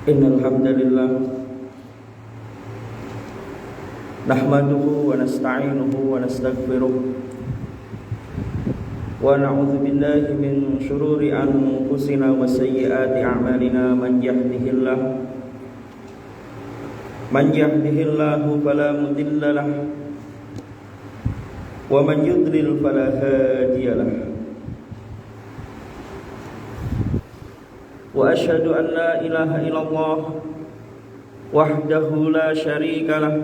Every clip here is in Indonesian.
Innal hamdalillah nahmaduhu wa nasta'inuhu wa nastaghfiruh wa na'udzu billahi min shururi anfusina wa sayyiati a'malina man yahdihillahu fala mudilla lahu wa man yudlil fala hadiya lahu. Wa asyhadu an la ilaha illallah wahdahu la syarika lah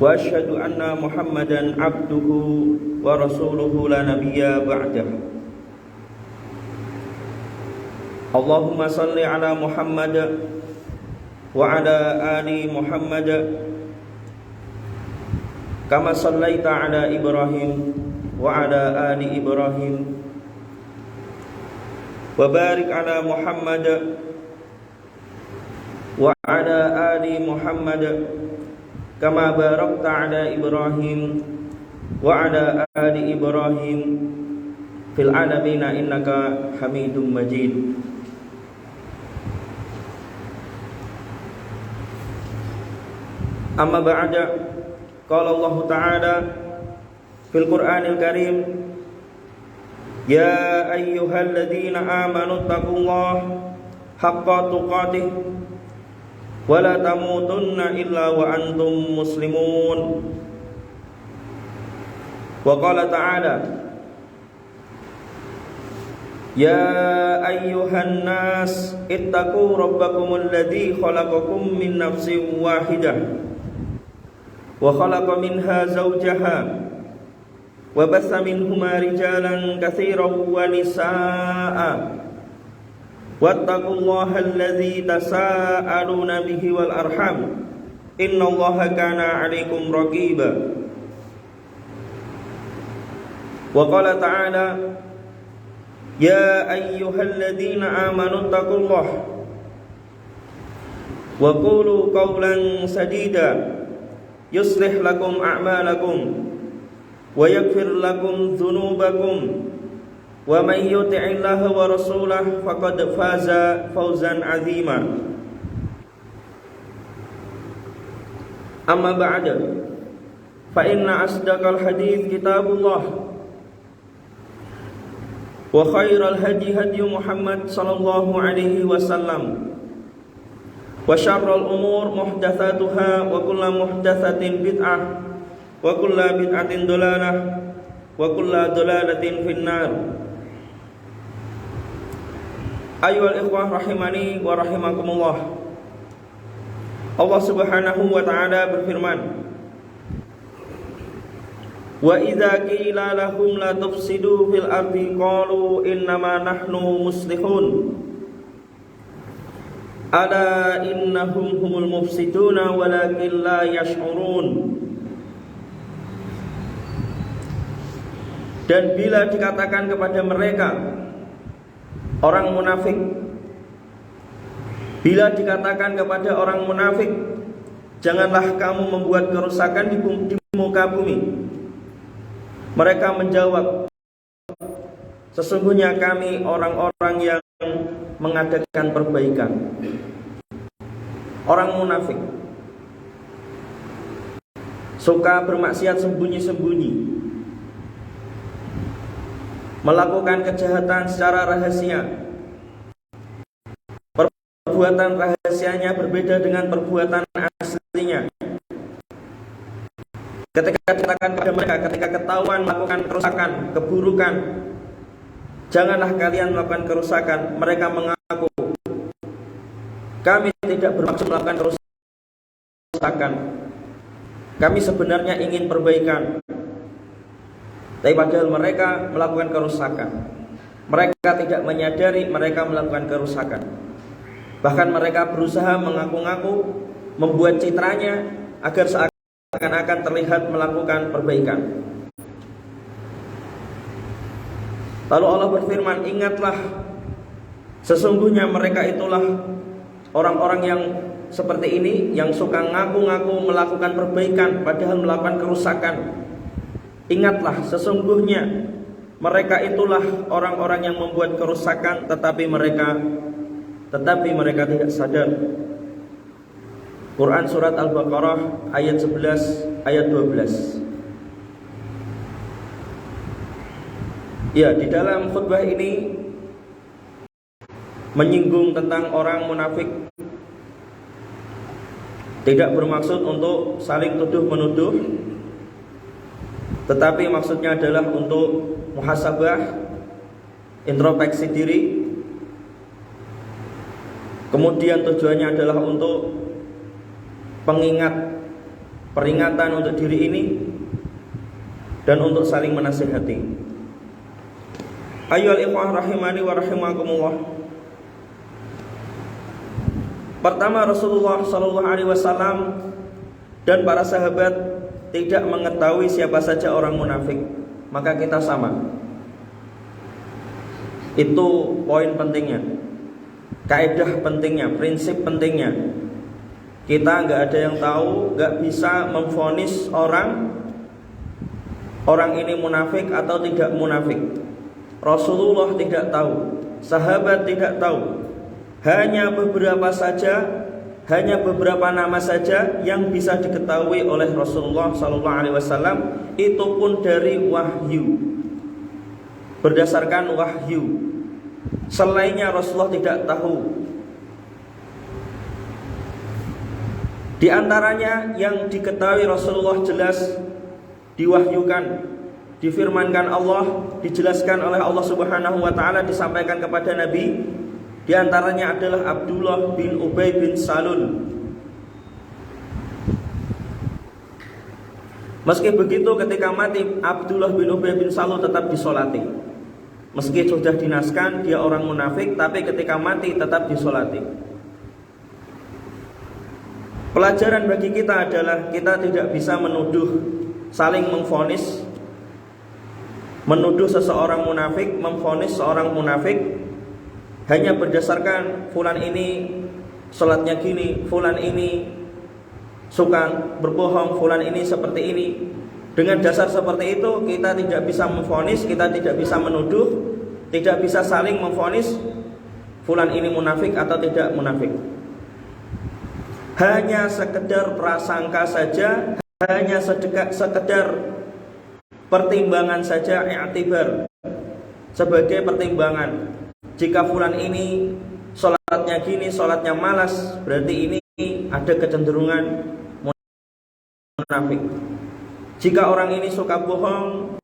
wa asyhadu anna Muhammadan abduhu wa rasuluhu la nabiyya ba'dah. Allahumma salli ala Muhammad wa ala ali Muhammad kama sallaita ala Ibrahim wa ala ali Ibrahim wa barik ala Muhammad wa ala ali Muhammad kama barakta ala Ibrahim wa ala ali Ibrahim fil alamin innaka Hamidum Majid. Amma ba'da, qala Allah Ta'ala fil Qur'anil Karim, ya ayyuhalladzina amanu taqullaha haqqa tuqatih wa la tamutunna illa wa antum muslimun. Wa qala ta'ala, ya ayyuhan nas ittaqu rabbakumul ladzi khalaqakum min nafsin wahidah wa khalaqa minha zawjaha wa bassa minhuma rijalan katsiran wa nisaa'a wattaqullaha allazi tasaaluna bihi wal arham innallaha kana 'alaikum raqiba. Wa qala ta'ala, ya ayyuhalladzina amanu taqullaha wa qulu qawlan sadida yuslih lakum a'malakum wa yaghfir lakum dhunubakum wa may yuti'illaha wa rasulahu faqad faza fawzan 'azima. Amma ba'da, fa inna asdaqal hadits kitabullah wa khairal hadi hadi Muhammad sallallahu alaihi wasallam wa syarrul umur muhdatsatuha wa kullu muhdatsatin bid'ah wa kullu bid'atin dhalalah wa kullu dhalalatin finnar. Ayyuhal ikhwah rahimani wa rahimakumullah. Allah Subhanahu wa ta'ala berfirman, wa idza qila lahum la tufsidu fil ardi qalu innama nahnu muslihun ala innahum humul mufsiduna walakin la yash'urun. Dan bila dikatakan kepada mereka orang munafik, bila dikatakan kepada orang munafik, janganlah kamu membuat kerusakan di muka bumi, mereka menjawab, sesungguhnya kami orang-orang yang mengadakan perbaikan. Orang munafik suka bermaksiat sembunyi-sembunyi, melakukan kejahatan secara rahasia. Perbuatan rahasianya berbeda dengan perbuatan aslinya. Ketika dikatakan pada mereka, ketika ketahuan melakukan kerusakan, keburukan, janganlah kalian melakukan kerusakan, mereka mengaku, kami tidak bermaksud melakukan kerusakan, kami sebenarnya ingin perbaikan. Tapi padahal mereka melakukan kerusakan. Mereka tidak menyadari mereka melakukan kerusakan. Bahkan mereka berusaha mengaku-ngaku, membuat citranya agar seakan-akan terlihat melakukan perbaikan. Lalu Allah berfirman, ingatlah, sesungguhnya mereka itulah orang-orang yang seperti ini, yang suka ngaku-ngaku melakukan perbaikan padahal melakukan kerusakan. Ingatlah, sesungguhnya Mereka itulah orang-orang yang membuat kerusakan, tetapi mereka tidak sadar. Quran surat Al-Baqarah ayat 11 ayat 12. Ya, di dalam khutbah ini menyinggung tentang orang munafik. Tidak bermaksud untuk saling tuduh-menuduh, tetapi maksudnya adalah untuk muhasabah, introspeksi diri. Kemudian tujuannya adalah untuk peringatan untuk diri ini, dan untuk saling menasihati. Ayyuhal ikhwah rahimani wa rahimakumullah. Pertama, Rasulullah sallallahu alaihi wasallam dan para sahabat tidak mengetahui siapa saja orang munafik, maka kita sama. Itu poin pentingnya, kaidah pentingnya, prinsip pentingnya. Kita nggak ada yang tahu, nggak bisa memvonis orang ini munafik atau tidak munafik. Rasulullah tidak tahu, sahabat tidak tahu. Hanya beberapa nama saja yang bisa diketahui oleh Rasulullah SAW. Itu pun dari wahyu, berdasarkan wahyu. Selainnya Rasulullah tidak tahu. Di antaranya yang diketahui Rasulullah jelas diwahyukan, difirmankan Allah, dijelaskan oleh Allah Subhanahu wa taala, disampaikan kepada Nabi. Di antaranya adalah Abdullah bin Ubay bin Salul. Meski begitu, ketika mati Abdullah bin Ubay bin Salul tetap disolati. Meski sudah dinaskan dia orang munafik, tapi ketika mati tetap disolati. Pelajaran bagi kita adalah kita tidak bisa menuduh, saling memvonis, menuduh seseorang munafik, memvonis seorang munafik hanya berdasarkan fulan ini sholatnya gini, fulan ini suka berbohong, fulan ini seperti ini. Dengan dasar seperti itu kita tidak bisa memvonis, kita tidak bisa menuduh, tidak bisa saling memvonis fulan ini munafik atau tidak munafik. Hanya sekedar prasangka saja, hanya sekedar pertimbangan saja, i'tibar, sebagai pertimbangan. Jika fulan ini sholatnya gini, sholatnya malas, berarti ini ada kecenderungan munafik. Jika orang ini suka bohong,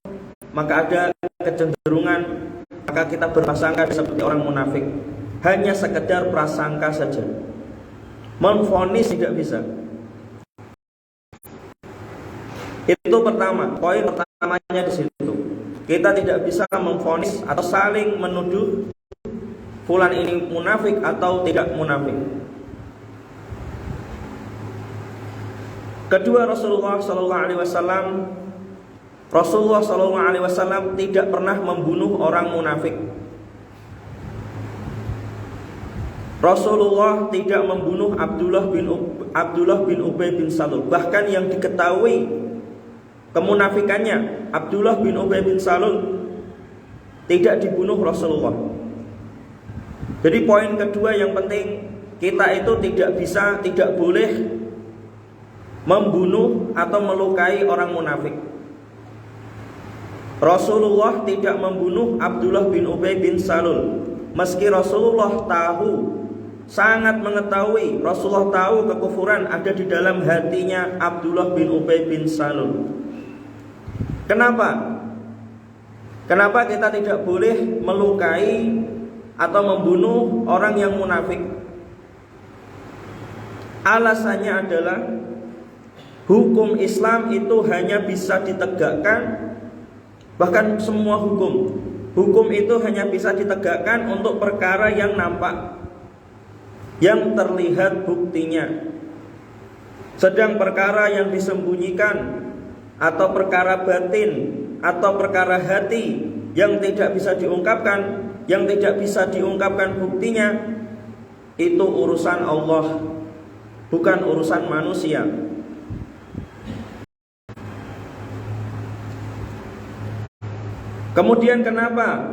maka ada kecenderungan, maka kita berprasangka seperti orang munafik. Hanya sekedar prasangka saja. Memvonis tidak bisa. Itu pertama, poin pertamanya di situ. Kita tidak bisa memvonis atau saling menuduh fulan ini munafik atau tidak munafik. Kedua, Rasulullah Sallallahu Alaihi Wasallam tidak pernah membunuh orang munafik. Rasulullah tidak membunuh Abdullah bin Ubay bin Salul. Bahkan yang diketahui kemunafikannya, Abdullah bin Ubay bin Salul tidak dibunuh Rasulullah. Jadi poin kedua yang penting, kita itu tidak boleh membunuh atau melukai orang munafik. Rasulullah tidak membunuh Abdullah bin Ubay bin Salul. Meski Rasulullah tahu, sangat mengetahui, Rasulullah tahu kekufuran ada di dalam hatinya Abdullah bin Ubay bin Salul. Kenapa? Kenapa kita tidak boleh melukai atau membunuh orang yang munafik? Alasannya adalah hukum Islam itu hanya bisa ditegakkan, bahkan semua hukum itu hanya bisa ditegakkan untuk perkara yang nampak, yang terlihat buktinya. Sedang perkara yang disembunyikan, atau perkara batin, atau perkara hati yang tidak bisa diungkapkan, yang tidak bisa diungkapkan buktinya, itu urusan Allah, bukan urusan manusia. Kemudian kenapa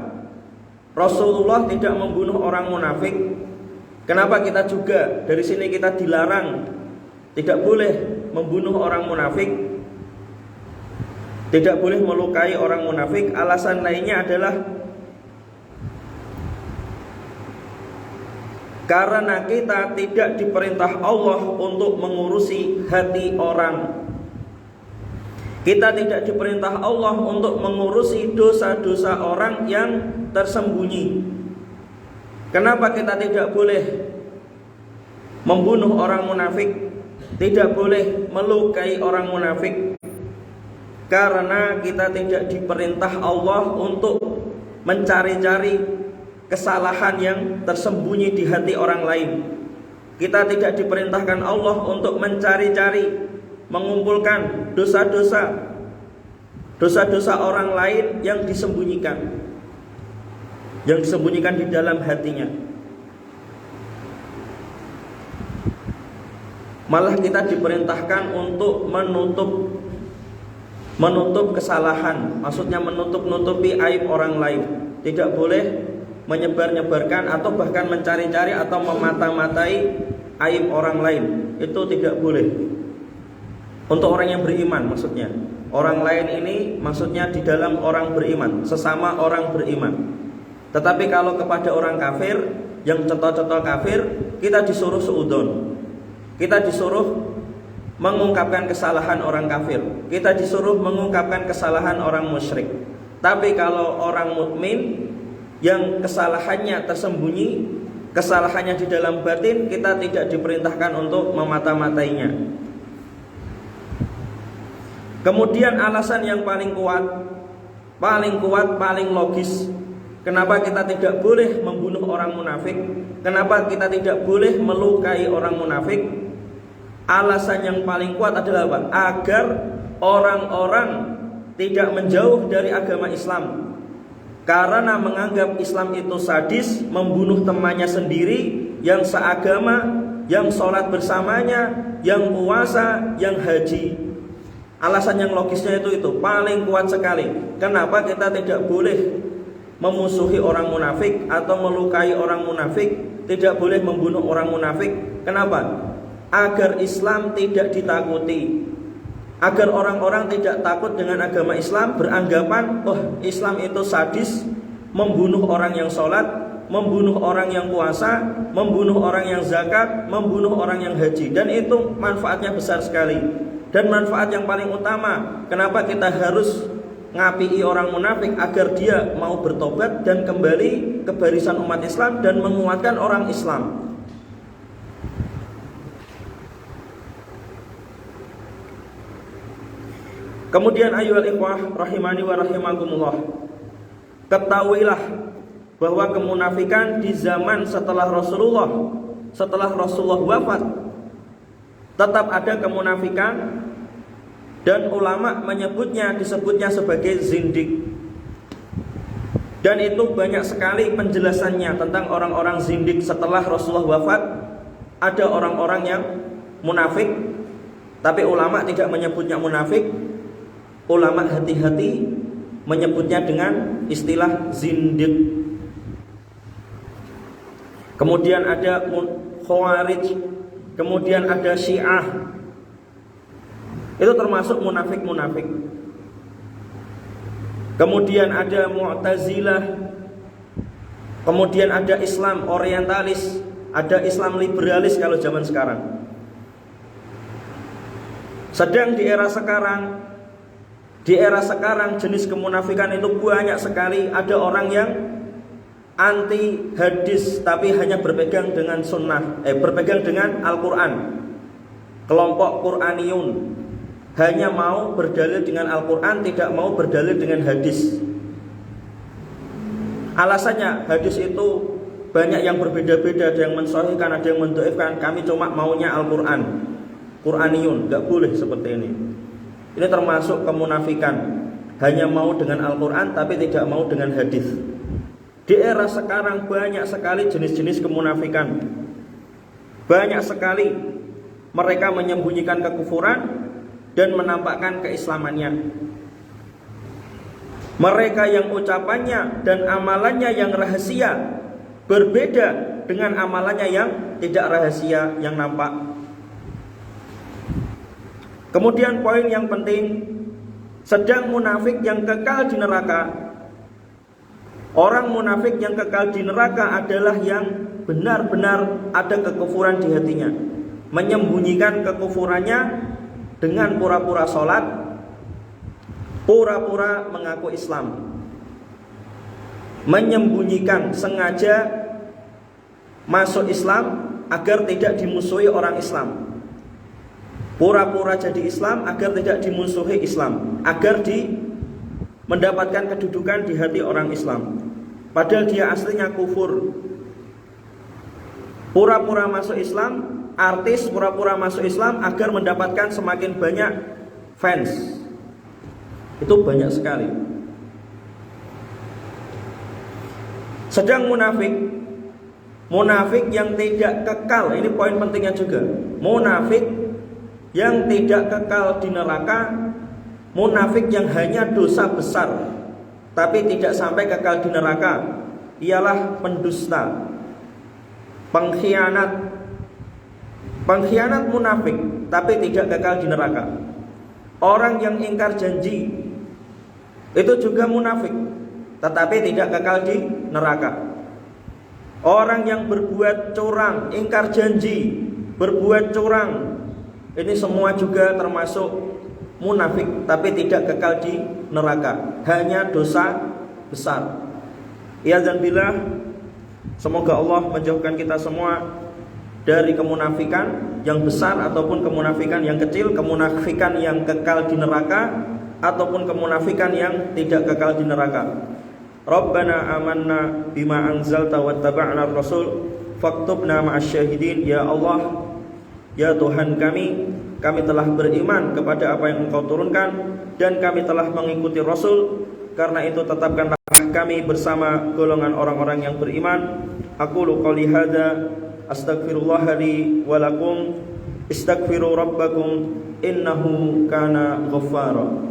Rasulullah tidak membunuh orang munafik? Kenapa kita juga dari sini kita dilarang tidak boleh membunuh orang munafik, tidak boleh melukai orang munafik? Alasan lainnya adalah karena kita tidak diperintah Allah untuk mengurusi hati orang. Kita tidak diperintah Allah untuk mengurusi dosa-dosa orang yang tersembunyi. Kenapa kita tidak boleh membunuh orang munafik, tidak boleh melukai orang munafik? Karena kita tidak diperintah Allah untuk mencari-cari kesalahan yang tersembunyi di hati orang lain. Kita tidak diperintahkan Allah untuk mencari-cari, mengumpulkan dosa-dosa orang lain yang disembunyikan di dalam hatinya. Malah kita diperintahkan untuk menutup kesalahan, maksudnya menutupi aib orang lain. Tidak boleh menyebar-nyebarkan atau bahkan mencari-cari atau memata-matai aib orang lain. Itu tidak boleh. Untuk orang yang beriman maksudnya. Orang lain ini maksudnya di dalam orang beriman, sesama orang beriman. Tetapi kalau kepada orang kafir, yang contoh-contoh kafir, kita disuruh suudon. Kita disuruh mengungkapkan kesalahan orang kafir. Kita disuruh mengungkapkan kesalahan orang musyrik. Tapi kalau orang mukmin yang kesalahannya tersembunyi, kesalahannya di dalam batin, kita tidak diperintahkan untuk memata-matainya. Kemudian alasan yang paling kuat, paling logis, kenapa kita tidak boleh membunuh orang munafik, kenapa kita tidak boleh melukai orang munafik? Alasan yang paling kuat adalah apa? Agar orang-orang tidak menjauh dari agama Islam. Karena menganggap Islam itu sadis, membunuh temannya sendiri yang seagama, yang sholat bersamanya, yang puasa, yang haji. Alasan yang logisnya itu paling kuat sekali. Kenapa kita tidak boleh memusuhi orang munafik atau melukai orang munafik, tidak boleh membunuh orang munafik? Kenapa? Agar Islam tidak ditakuti, agar orang-orang tidak takut dengan agama Islam, beranggapan Islam itu sadis, membunuh orang yang sholat, membunuh orang yang puasa, membunuh orang yang zakat, membunuh orang yang haji. Dan itu manfaatnya besar sekali. Dan manfaat yang paling utama, kenapa kita harus ngapii orang munafik? Agar dia mau bertobat dan kembali ke barisan umat Islam dan menguatkan orang Islam. Kemudian ayyuhal ikhwah rahimani wa rahimakumullah, ketahuilah bahwa kemunafikan di zaman setelah Rasulullah wafat tetap ada kemunafikan, dan ulama disebutnya sebagai zindik. Dan itu banyak sekali penjelasannya tentang orang-orang zindik setelah Rasulullah wafat. Ada orang-orang yang munafik, tapi ulama tidak menyebutnya munafik. Ulama hati-hati menyebutnya dengan istilah zindik. Kemudian ada Khawarij, kemudian ada Syiah. Itu termasuk munafik-munafik. Kemudian ada Mu'tazilah. Kemudian ada Islam orientalis, ada Islam liberalis kalau zaman sekarang. Sedang di era sekarang jenis kemunafikan itu banyak sekali. Ada orang yang anti hadis tapi hanya berpegang dengan sunnah, berpegang dengan Al-Quran. Kelompok Qur'aniyun hanya mau berdalil dengan Al-Quran, tidak mau berdalil dengan hadis. Alasannya hadis itu banyak yang berbeda-beda, ada yang mensahihkan, ada yang mendhaifkan. Kami cuma maunya Al-Quran. Qur'aniyun, gak boleh seperti ini. Ini termasuk kemunafikan. Hanya mau dengan Al-Quran tapi tidak mau dengan hadis. Di era sekarang banyak sekali jenis-jenis kemunafikan. Banyak sekali mereka menyembunyikan kekufuran dan menampakkan keislamannya. Mereka yang ucapannya dan amalannya yang rahasia berbeda dengan amalannya yang tidak rahasia, yang nampak. Kemudian poin yang penting, sedang munafik yang kekal di neraka. Orang munafik yang kekal di neraka adalah yang benar-benar ada kekufuran di hatinya, menyembunyikan kekufurannya dengan pura-pura sholat, pura-pura mengaku Islam, menyembunyikan, sengaja masuk Islam agar tidak dimusuhi orang Islam, pura-pura jadi Islam agar tidak dimusuhi Islam, agar mendapatkan kedudukan di hati orang Islam, padahal dia aslinya kufur. Pura-pura masuk Islam, artis pura-pura masuk Islam agar mendapatkan semakin banyak fans. Itu banyak sekali. Sedang munafik yang tidak kekal, ini poin pentingnya juga. Munafik yang tidak kekal di neraka, munafik yang hanya dosa besar tapi tidak sampai kekal di neraka, ialah pendusta, pengkhianat munafik tapi tidak kekal di neraka. Orang yang ingkar janji itu juga munafik tetapi tidak kekal di neraka. Orang yang berbuat curang, ingkar janji, berbuat curang, ini semua juga termasuk munafik tapi tidak kekal di neraka, hanya dosa besar. Iyadzallah, semoga Allah menjauhkan kita semua dari kemunafikan yang besar ataupun kemunafikan yang kecil, kemunafikan yang kekal di neraka ataupun kemunafikan yang tidak kekal di neraka. Rabbana amanna bima anzalta wattaba'na ar-rasul faktubna ma'asyahidin. Ya Allah, ya Tuhan kami telah beriman kepada apa yang Engkau turunkan dan kami telah mengikuti Rasul. Karena itu tetapkanlah kami bersama golongan orang-orang yang beriman. Aqulu qouli hadza astaghfirullah li wa lakum istaghfiru rabbakum innahu kana ghaffara.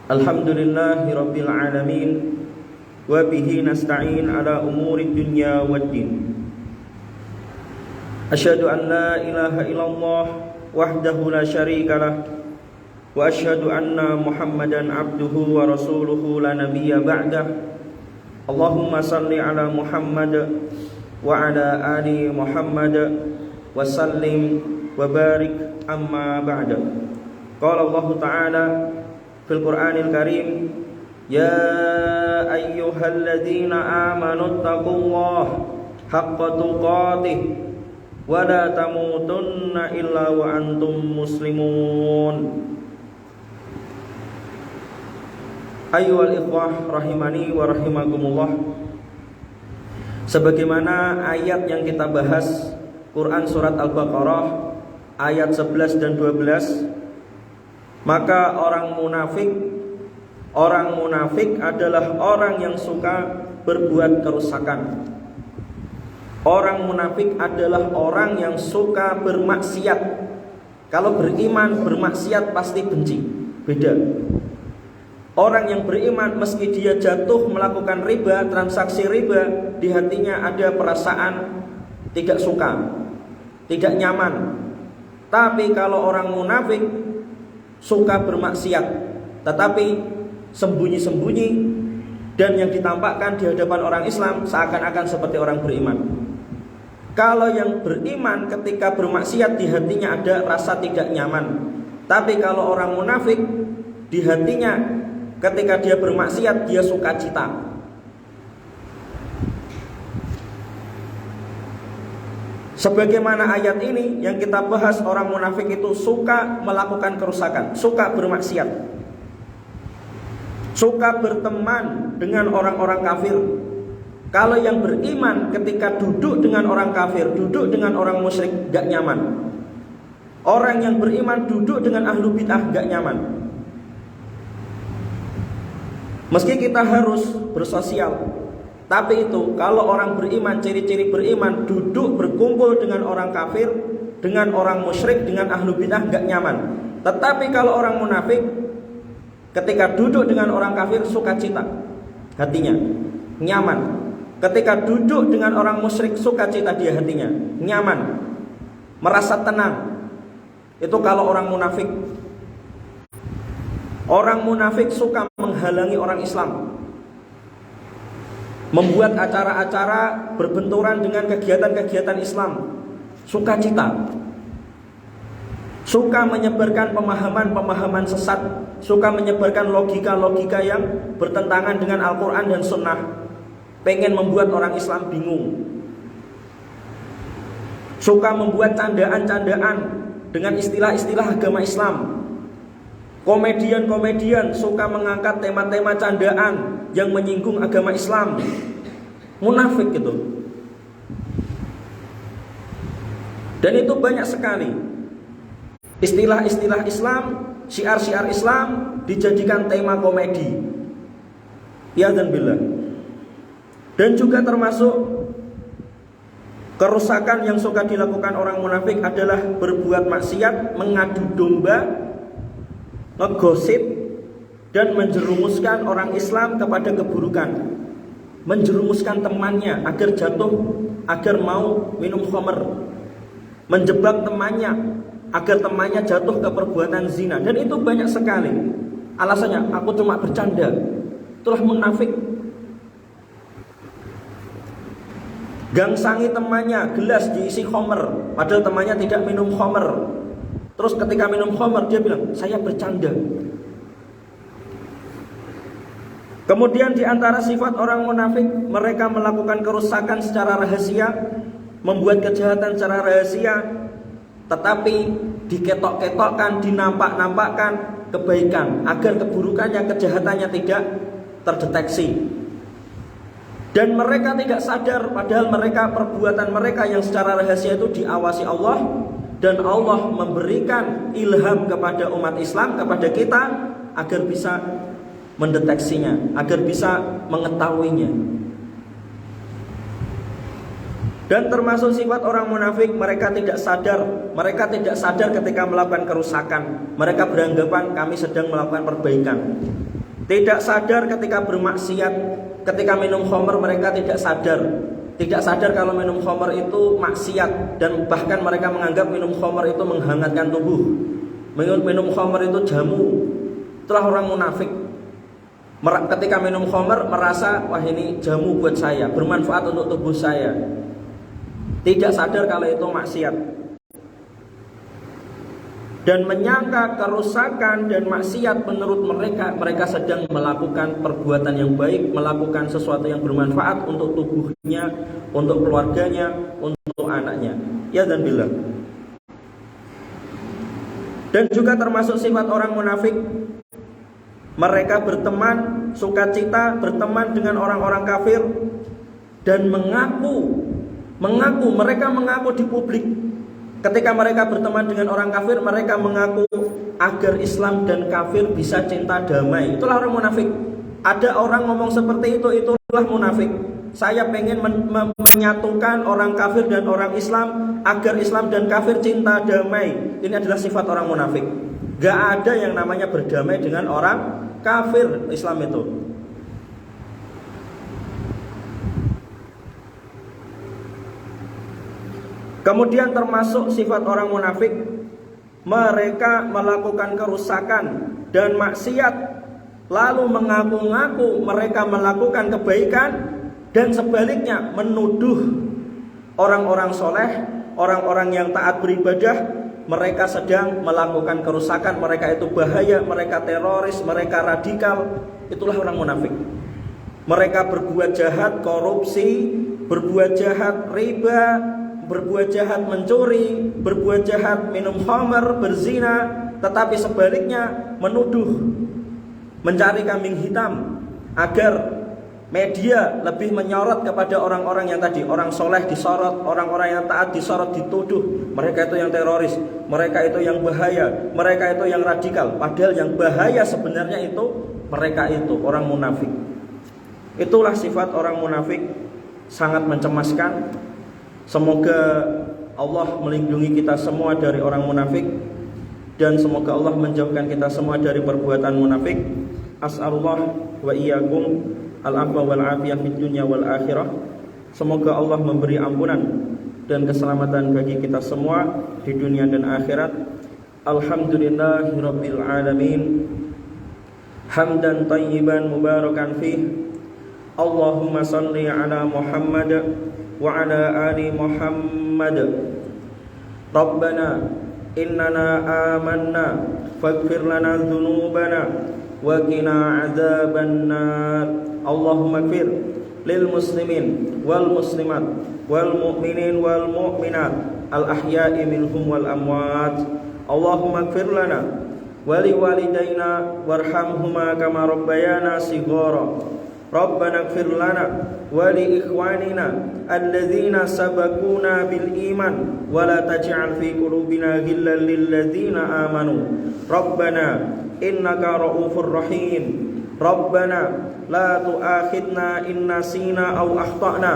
Alhamdulillahi rabbil alamin wa bihi nasta'in ala umuri dunya waddin. Asyhadu an la ilaha illallah wahdahu la syarikalah wa asyhadu anna Muhammadan abduhu wa rasuluhu la nabiyya ba'dah. Allahumma salli ala Muhammad wa ala ali Muhammad wa sallim wa barik amma ba'da. Qala Allah Ta'ala fil Qur'anil Karim, ya ayyuhalladzina amanu taqullaha haqqa tuqatih wa la tamutunna illa wa antum muslimun. Ayyuhal ikhwah rahimani wa rahimakumullah. Sebagaimana ayat yang kita bahas, Quran surat Al-Baqarah ayat 11 dan 12, maka orang munafik adalah orang yang suka berbuat kerusakan. Orang munafik adalah orang yang suka bermaksiat. Kalau beriman, bermaksiat pasti benci. Beda. Orang yang beriman meski dia jatuh melakukan riba, transaksi riba, di hatinya ada perasaan tidak suka, tidak nyaman. Tapi kalau orang munafik suka bermaksiat tetapi sembunyi-sembunyi, dan yang ditampakkan di hadapan orang Islam seakan-akan seperti orang beriman. Kalau yang beriman ketika bermaksiat di hatinya ada rasa tidak nyaman. Tapi kalau orang munafik di hatinya ketika dia bermaksiat dia sukacita. Sebagaimana ayat ini yang kita bahas, orang munafik itu suka melakukan kerusakan, suka bermaksiat, suka berteman dengan orang-orang kafir. Kalau yang beriman ketika duduk dengan orang kafir, duduk dengan orang musyrik, gak nyaman. Orang yang beriman duduk dengan ahlu bid'ah gak nyaman. Meski kita harus bersosial, tapi itu kalau orang beriman, ciri-ciri beriman, duduk berkumpul dengan orang kafir, dengan orang musyrik, dengan ahlu bid'ah gak nyaman. Tetapi kalau orang munafik, ketika duduk dengan orang kafir sukacita hatinya, nyaman. Ketika duduk dengan orang musyrik sukacita dia hatinya, nyaman, merasa tenang. Itu kalau orang munafik. Orang munafik suka menghalangi orang Islam, membuat acara-acara berbenturan dengan kegiatan-kegiatan Islam, sukacita. Suka menyebarkan pemahaman-pemahaman sesat, suka menyebarkan logika-logika yang bertentangan dengan Al-Quran dan Sunnah, pengen membuat orang Islam bingung. Suka membuat candaan-candaan dengan istilah-istilah agama Islam. Komedian-komedian suka mengangkat tema-tema candaan yang menyinggung agama Islam. Munafik gitu. Dan itu banyak sekali. Istilah-istilah Islam, syiar-syiar Islam dijadikan tema komedi. Ya dan billah. Dan juga termasuk kerusakan yang suka dilakukan orang munafik adalah berbuat maksiat, mengadu domba, ngegosip, dan menjerumuskan orang Islam kepada keburukan. Menjerumuskan temannya agar jatuh, agar mau minum khamr. Menjebak temannya agar temannya jatuh ke perbuatan zina. Dan itu banyak sekali. Alasannya, aku cuma bercanda. Itulah munafik. Gangsangi temannya, gelas diisi khamr, padahal temannya tidak minum khamr. Terus ketika minum khamr dia bilang, saya bercanda. Kemudian di antara sifat orang munafik, mereka melakukan kerusakan secara rahasia, membuat kejahatan secara rahasia, tetapi diketok-ketokkan, dinampak-nampakkan kebaikan agar keburukannya, kejahatannya tidak terdeteksi. Dan mereka tidak sadar, padahal mereka, perbuatan mereka yang secara rahasia itu diawasi Allah, dan Allah memberikan ilham kepada umat Islam, kepada kita, agar bisa mendeteksinya, agar bisa mengetahuinya. Dan termasuk sifat orang munafik, mereka tidak sadar ketika melakukan kerusakan. Mereka beranggapan kami sedang melakukan perbaikan. Tidak sadar ketika bermaksiat, ketika minum khamr mereka tidak sadar. Tidak sadar kalau minum khamr itu maksiat, dan bahkan mereka menganggap minum khamr itu menghangatkan tubuh. Minum khamr itu jamu. Itulah orang munafik. Ketika minum khamr merasa, wah ini jamu buat saya, bermanfaat untuk tubuh saya. Tidak sadar kalau itu maksiat. Dan menyangka kerusakan dan maksiat menurut mereka, mereka sedang melakukan perbuatan yang baik, melakukan sesuatu yang bermanfaat untuk tubuhnya, untuk keluarganya, untuk anaknya. Ya dan billah. Dan juga termasuk sifat orang munafik, mereka berteman, sukacita berteman dengan orang-orang kafir, dan mereka mengaku di publik. Ketika mereka berteman dengan orang kafir, mereka mengaku agar Islam dan kafir bisa cinta damai. Itulah orang munafik. Ada orang ngomong seperti itu, itulah munafik. Saya pengen menyatukan orang kafir dan orang Islam agar Islam dan kafir cinta damai. Ini adalah sifat orang munafik. Gak ada yang namanya berdamai dengan orang kafir Islam itu. Kemudian termasuk sifat orang munafik, mereka melakukan kerusakan dan maksiat, lalu mengaku-ngaku mereka melakukan kebaikan, dan sebaliknya menuduh orang-orang soleh, orang-orang yang taat beribadah, mereka sedang melakukan kerusakan, mereka itu bahaya, mereka teroris, mereka radikal. Itulah orang munafik. Mereka berbuat jahat, korupsi, berbuat jahat, riba, berbuat jahat, mencuri, berbuat jahat, minum khamr, berzina, tetapi sebaliknya menuduh, mencari kambing hitam agar Media lebih menyorot kepada orang-orang yang tadi, orang soleh disorot, orang-orang yang taat disorot, dituduh mereka itu yang teroris, mereka itu yang bahaya, mereka itu yang radikal. Padahal yang bahaya sebenarnya itu mereka itu orang munafik. Itulah sifat orang munafik, sangat mencemaskan. Semoga Allah melindungi kita semua dari orang munafik, dan semoga Allah menjauhkan kita semua dari perbuatan munafik. As'alullah wa iyyakum al-afwa wal afiyah fid dunya wal akhirah. Semoga Allah memberi ampunan dan keselamatan bagi kita semua di dunia dan akhirat. Alhamdulillahirabbil alamin. Hamdan tayyiban mubarakan fih. Allahumma salli ala Muhammad wa ala ali Muhammad. Rabbana innana amanna faghfir lana dzunubana wa qina adzabannar. Allahumma ighfir lil muslimin wal muslimat wal mu'minin wal mu'minat al ahya'i minhum wal amwat. Allahumma ighfir lana wa li walidayna warhamhuma kama rabbayana shighara. Rabbana ighfir lana wa li ikhwanina alladzina sabaquna bil iman wa la taj'al fi qulubina ghillan lil ladzina amanu. Rabbana innaka ra'ufur rahim. Rabbana la tu'akhidna in nasina aw akhtana.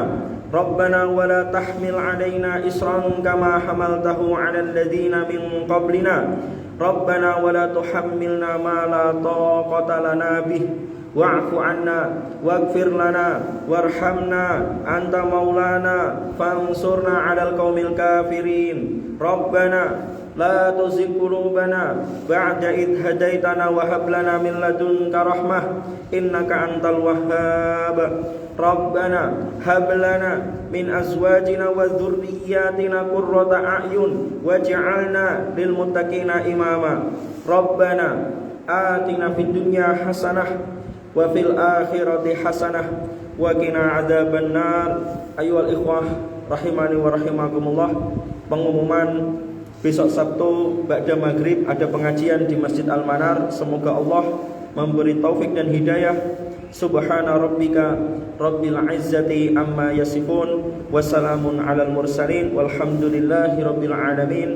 Rabbana wa la tahmil 'alaina isran kama hamaltahu 'alal ladzina min qablina. Rabbana wa la tuhammilna ma la taqata lana bih. Wa'fu 'anna waghfir lana warhamna anta maulana fansurna 'alal qaumil kafirin. Rabbana la tuzigh qulubana ba'da idh hadaitana wa hab lana min ladunka rahmah innaka antal wahhab. Rabbana hab lana min azwajina wa dhurriyyatina qurrata a'yun waj'alna lil muttaqina imama. Rabbana atina fid dunya hasanah wa fil akhirati hasanah wa qina adzabannar. Ayyuhal ikhwah rahimani wa rahimakumullah. Pengumuman besok Sabtu ba'da maghrib ada pengajian di Masjid Al-Manar. Semoga Allah memberi taufik dan hidayah. Subhana rabbika rabbil izzati amma yasifun, wassalamun alal mursalin, walhamdulillahi rabbil alamin.